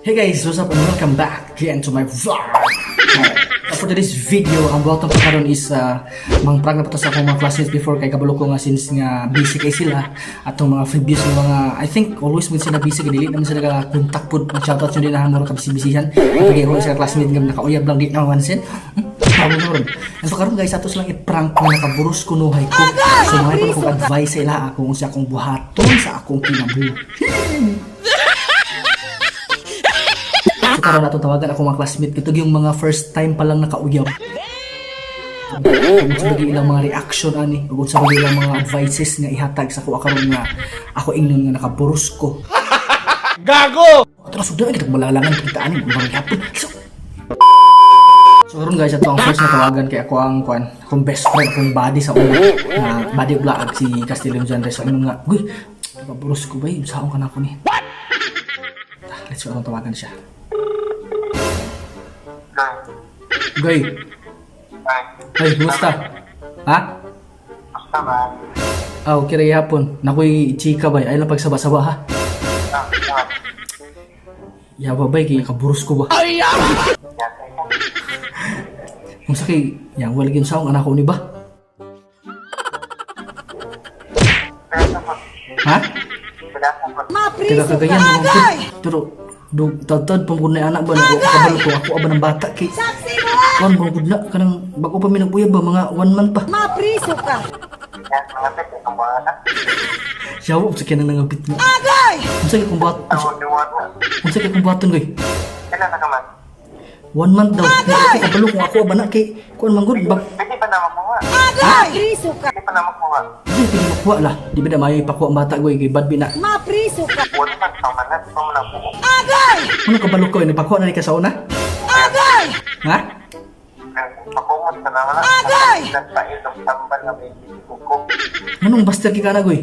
Hey guys, what's up and welcome back again to my vlog. For today's video, ang buhatong pa karon is mangprag na pa to sa akong mga classmates before kay kabalo ko nga since nga busy kay sila atong mga previous nga mga I think always when sila busy kay dili naman sila naka-contact pod mag shoutout yun din na mo ka busy-busyhan pagay ko sa classmate nga nakauyab lang di na mansin. And so karon guys, atos lang i-prank nga nakaburus ko nuhay ko. So may ko advice sa ila ako kung sa akong buhaton sa akong kinabuhi. So karon nato tawagan ako mga classmate ito yung mga first time pa lang nakauyab. Kung sa ilang mga reaction ani, ug sa ilang mga advices nga ihatag sa ako karon nga ako ingnon nga nakaburus ko. Gago! Terus udah kita balalangan kita ani bang yapon. So karon guys, ato ang first na tawagan kay ako ang akong best friend kong buddy sa una na buddy vlog si Castillo Jandres. So ingnon nga, "Guy, nakaburus ko ba? Saon ka na ako ni?" Let's go tawagan siya. Goy. Ay, kumusta? Ha? Basta ba? Okay rin hapon. Nakoy chika bay. Ay lang pagsaba-saba ha. Yaba bay, kaya kaburus ko ba? Kung sakay, yang wala gin saong anak ko ni ba? Ha? Kaya kagayan mo ko. Pero, tad pang na anak ba? Kabalo ko ako aba ng bata kay. Kon bang gudna kanang bago pa mi nagbuya ba mga 1 month pa. Mapriso ka. Siyaw sa kanang nangabit mo. Agay! Unsa kay kung baton goy? 1 month daw. Kay kabalo kung ako aba na kay kon manggod ba. Pwede pa na makuha. Agay! Mapriso ka. Pwede pa na makuha. Di pwede makuha lah. Di ba na may pakuha ang bata goy kay bad bina. Mapriso ka. Wala pa sa manas pa mo na buo. Agay! Ano kabalo ko ni pakuha na ni ka sa una? Agay! Ha? Pakumot ka naman na. Agay! Nagpailong tambal na may kuko. Nganong master ki kana goy?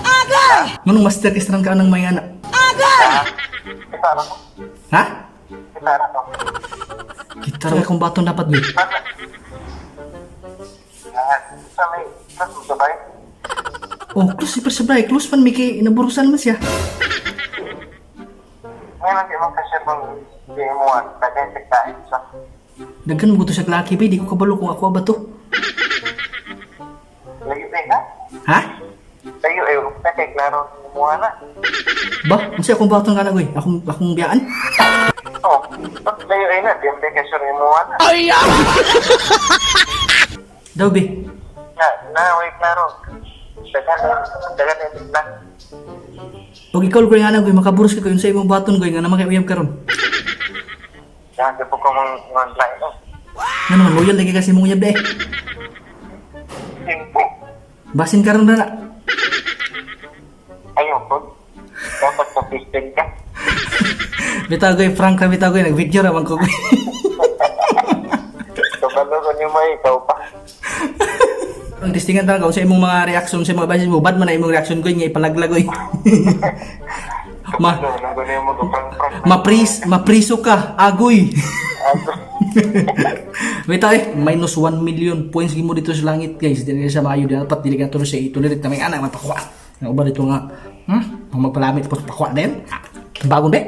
Agay! Nganong master ki sarang ka nang may anak? Agay! Kitara ko. Ha? Kitara ko. Kita ra kung baton dapat goy. Sa may mas sabay. Oh, close si sabay. Close man Miki inaburusan man siya. Ngayon di mo kasi bang di mo at kaya sektain sa. Daghan mo to sa laki ba? Di ko kabalo kung ako ba to. Lagi ba ka? Ha? Tayo ay pwede klaro mo na. Ba? Unsa akong baton kana goy? Akong biyaan? Oh, pag tayo ay na, di mo kasi mo na. Daw be. Wait klaro. Dagan lang. Pag ikaw ko nga goy makaburus ka kayon sa imong baton goy nga naman kay uyab karon. Yan, di po ko mga lain. Nga naman loyal lagi kasi mong uyab de. Simpo. Basin karon na. Ayun po. Dapat sa piston ka. Bitaw goy frank ka bitaw goy nag-video ra man ko goy. Kabalo ko niyo may ikaw pa. Ang testingan talaga sa imong mga reaction sa mga basis mo bad man na imong reaction goy nga ipalaglag goy. Mapriso ka, agoy. Wait minus 1 million points mo dito sa langit guys. Dili sa maayo dapat dili ka tulo sa itulirit na may anak mapakuha. Nga uba dito nga, magpalamit po pakuha din. Bagong de.